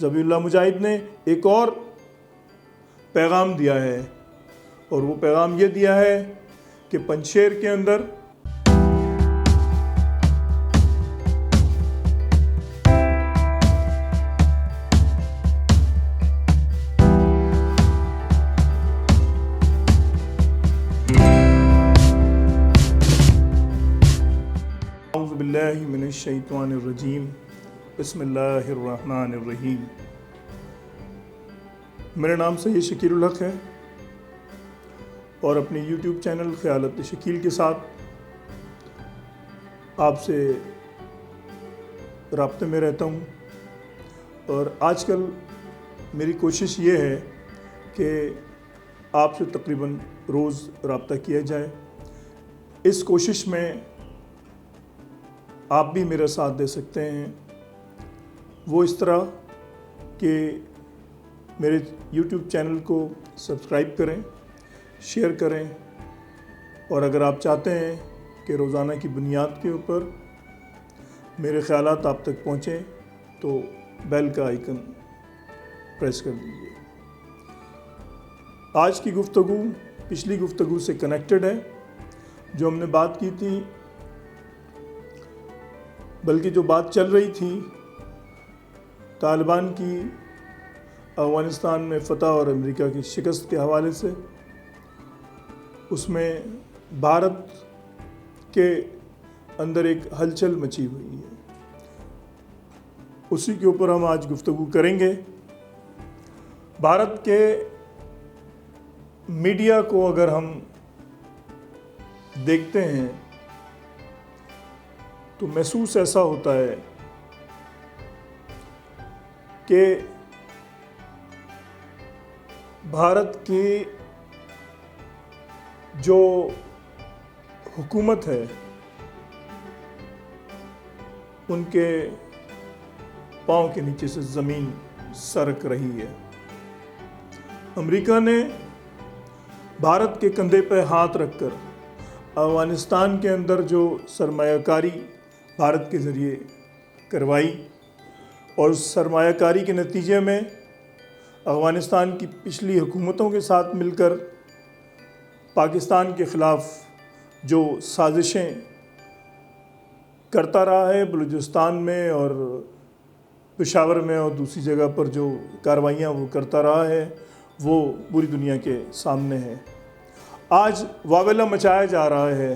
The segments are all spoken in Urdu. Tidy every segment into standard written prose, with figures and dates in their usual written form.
ذبیح اللہ مجاہد نے ایک اور پیغام دیا ہے، اور وہ پیغام یہ دیا ہے کہ پنجشیر کے اندر اعوذ باللہ من الشیطان الرجیم، بسم اللہ الرحمن الرحیم۔ میرے نام سے یہ شکیل الحق ہے اور اپنے یوٹیوب چینل خیالات شکیل کے ساتھ آپ سے رابطے میں رہتا ہوں، اور آج کل میری کوشش یہ ہے کہ آپ سے تقریباً روز رابطہ کیا جائے۔ اس کوشش میں آپ بھی میرا ساتھ دے سکتے ہیں، وہ اس طرح کہ میرے یوٹیوب چینل کو سبسکرائب کریں، شیئر کریں، اور اگر آپ چاہتے ہیں کہ روزانہ کی بنیاد کے اوپر میرے خیالات آپ تک پہنچیں تو بیل کا آئیکن پریس کر دیجیے۔ آج کی گفتگو پچھلی گفتگو سے کنیکٹڈ ہے، جو ہم نے بات کی تھی، بلکہ جو بات چل رہی تھی طالبان کی افغانستان میں فتح اور امریکہ کی شکست کے حوالے سے، اس میں بھارت کے اندر ایک ہلچل مچی ہوئی ہے، اسی کے اوپر ہم آج گفتگو کریں گے۔ بھارت کے میڈیا کو اگر ہم دیکھتے ہیں تو محسوس ایسا ہوتا ہے کہ بھارت کی جو حکومت ہے ان کے پاؤں کے نیچے سے زمین سرک رہی ہے۔ امریکہ نے بھارت کے کندھے پہ ہاتھ رکھ کر افغانستان کے اندر جو سرمایہ کاری بھارت کے ذریعے کروائی، اور اس سرمایہ کاری کے نتیجے میں افغانستان کی پچھلی حکومتوں کے ساتھ مل کر پاکستان کے خلاف جو سازشیں کرتا رہا ہے، بلوچستان میں اور پشاور میں اور دوسری جگہ پر جو کارروائیاں وہ کرتا رہا ہے، وہ پوری دنیا کے سامنے ہے۔ آج واویلا مچایا جا رہا ہے۔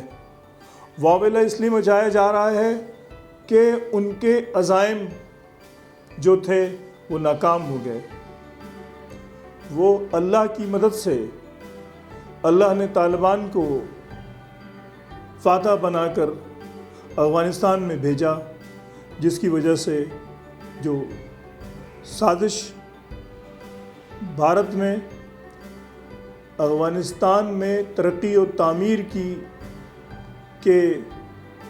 واویلا اس لیے مچایا جا رہا ہے کہ ان کے عزائم جو تھے وہ ناکام ہو گئے۔ وہ اللہ کی مدد سے اللہ نے طالبان کو فاتح بنا کر افغانستان میں بھیجا، جس کی وجہ سے جو سازش بھارت میں افغانستان میں ترقی و تعمیر کی کے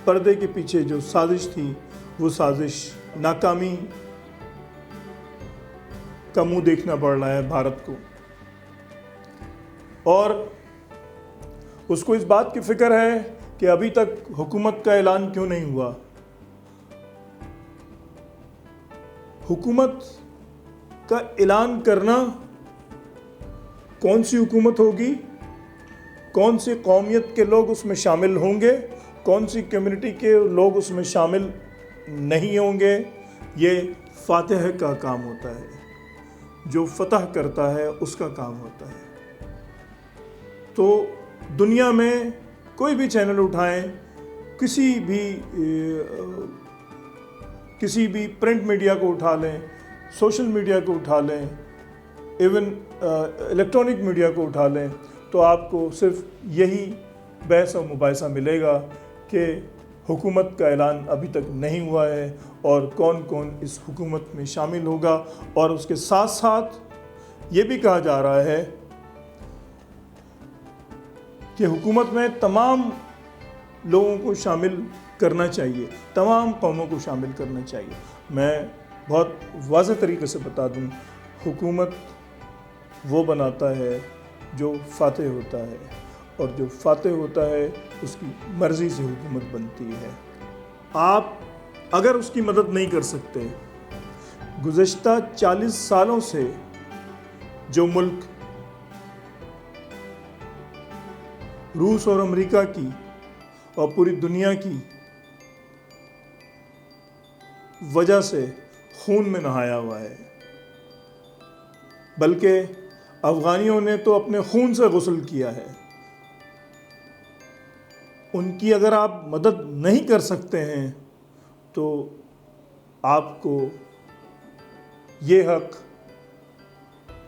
پردے کے پیچھے جو سازش تھی، وہ سازش ناکامی کا منہ دیکھنا پڑ رہا ہے بھارت کو، اور اس کو اس بات کی فکر ہے کہ ابھی تک حکومت کا اعلان کیوں نہیں ہوا۔ حکومت کا اعلان کرنا، کون سی حکومت ہوگی، کون سی قومیت کے لوگ اس میں شامل ہوں گے، کون سی کمیونٹی کے لوگ اس میں شامل نہیں ہوں گے، یہ فاتح کا کام ہوتا ہے، جو فتح کرتا ہے اس کا کام ہوتا ہے۔ تو دنیا میں کوئی بھی چینل اٹھائیں، کسی بھی پرنٹ میڈیا کو اٹھا لیں، سوشل میڈیا کو اٹھا لیں، ایون الیکٹرانک میڈیا کو اٹھا لیں، تو آپ کو صرف یہی بحث و مباحثہ ملے گا کہ حکومت کا اعلان ابھی تک نہیں ہوا ہے اور کون کون اس حکومت میں شامل ہوگا، اور اس کے ساتھ ساتھ یہ بھی کہا جا رہا ہے کہ حکومت میں تمام لوگوں کو شامل کرنا چاہیے، تمام قوموں کو شامل کرنا چاہیے۔ میں بہت واضح طریقے سے بتا دوں، حکومت وہ بناتا ہے جو فاتح ہوتا ہے، اور جو فاتح ہوتا ہے اس کی مرضی سے حکومت بنتی ہے۔ آپ اگر اس کی مدد نہیں کر سکتے، گزشتہ 40 سالوں سے جو ملک روس اور امریکہ کی اور پوری دنیا کی وجہ سے خون میں نہایا ہوا ہے، بلکہ افغانیوں نے تو اپنے خون سے غسل کیا ہے، ان کی اگر آپ مدد نہیں کر سکتے ہیں تو آپ کو یہ حق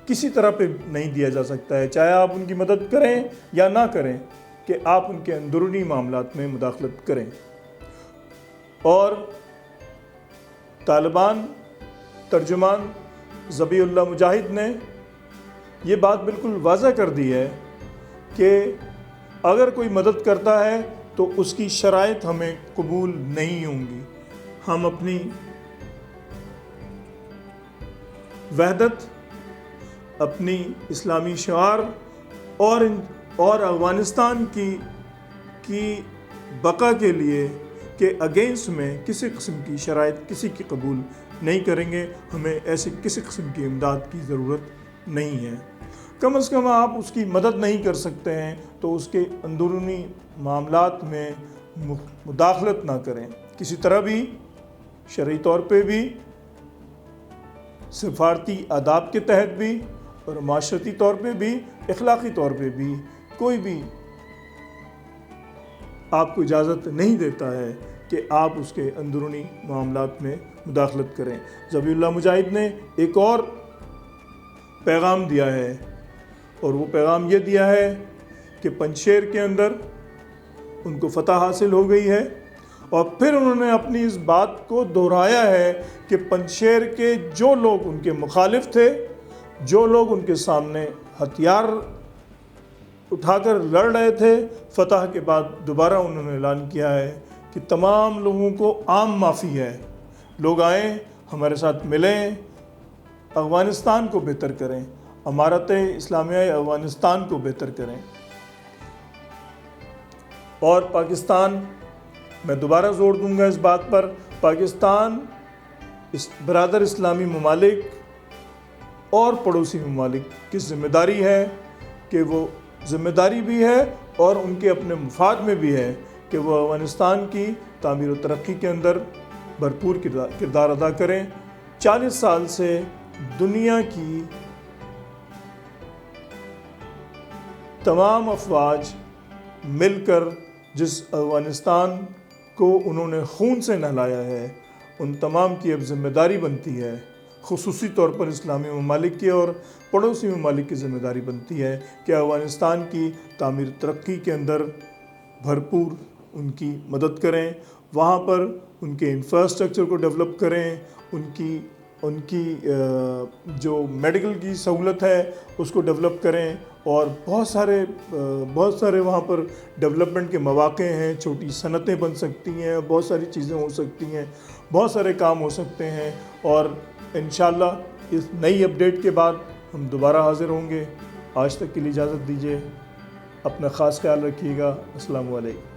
کسی طرح پہ نہیں دیا جا سکتا ہے، چاہے آپ ان کی مدد کریں یا نہ کریں، کہ آپ ان کے اندرونی معاملات میں مداخلت کریں۔ اور طالبان ترجمان ذبیح اللہ مجاہد نے یہ بات بالکل واضح کر دی ہے کہ اگر کوئی مدد کرتا ہے تو اس کی شرائط ہمیں قبول نہیں ہوں گی، ہم اپنی وحدت، اپنی اسلامی شعار اور افغانستان کی بقا کے لیے کہ اگینسٹ میں کسی قسم کی شرائط کسی کی قبول نہیں کریں گے، ہمیں ایسی کسی قسم کی امداد کی ضرورت نہیں ہے۔ کم از کم آپ اس کی مدد نہیں کر سکتے ہیں تو اس کے اندرونی معاملات میں مداخلت نہ کریں، کسی طرح بھی، شرعی طور پہ بھی، سفارتی آداب کے تحت بھی، اور معاشرتی طور پہ بھی، اخلاقی طور پہ بھی، کوئی بھی آپ کو اجازت نہیں دیتا ہے کہ آپ اس کے اندرونی معاملات میں مداخلت کریں۔ ذبیح اللہ مجاہد نے ایک اور پیغام دیا ہے، اور وہ پیغام یہ دیا ہے کہ پنجشیر کے اندر ان کو فتح حاصل ہو گئی ہے، اور پھر انہوں نے اپنی اس بات کو دہرایا ہے کہ پنجشیر کے جو لوگ ان کے مخالف تھے، جو لوگ ان کے سامنے ہتھیار اٹھا کر لڑ رہے تھے، فتح کے بعد دوبارہ انہوں نے اعلان کیا ہے کہ تمام لوگوں کو عام معافی ہے، لوگ آئیں، ہمارے ساتھ ملیں، افغانستان کو بہتر کریں، امارت اسلامیہ افغانستان کو بہتر کریں۔ اور پاکستان، میں دوبارہ زور دوں گا اس بات پر، پاکستان برادر اسلامی ممالک اور پڑوسی ممالک کی ذمہ داری ہے کہ وہ ذمہ داری بھی ہے اور ان کے اپنے مفاد میں بھی ہے کہ وہ افغانستان کی تعمیر و ترقی کے اندر بھرپور کردار ادا کریں۔ 40 سال سے دنیا کی تمام افواج مل کر جس افغانستان کو انہوں نے خون سے نہلایا ہے، ان تمام کی اب ذمہ داری بنتی ہے، خصوصی طور پر اسلامی ممالک کی اور پڑوسی ممالک کی ذمہ داری بنتی ہے کہ افغانستان کی تعمیر ترقی کے اندر بھرپور ان کی مدد کریں، وہاں پر ان کے انفراسٹرکچر کو ڈیولپ کریں، ان کی جو میڈیکل کی سہولت ہے اس کو ڈیولپ کریں، اور بہت سارے وہاں پر ڈیولپمنٹ کے مواقع ہیں، چھوٹی صنعتیں بن سکتی ہیں، بہت ساری چیزیں ہو سکتی ہیں، بہت سارے کام ہو سکتے ہیں، اور انشاءاللہ اس نئی اپڈیٹ کے بعد ہم دوبارہ حاضر ہوں گے۔ آج تک کے لیے اجازت دیجیے، اپنا خاص خیال رکھیے گا۔ السلام علیکم۔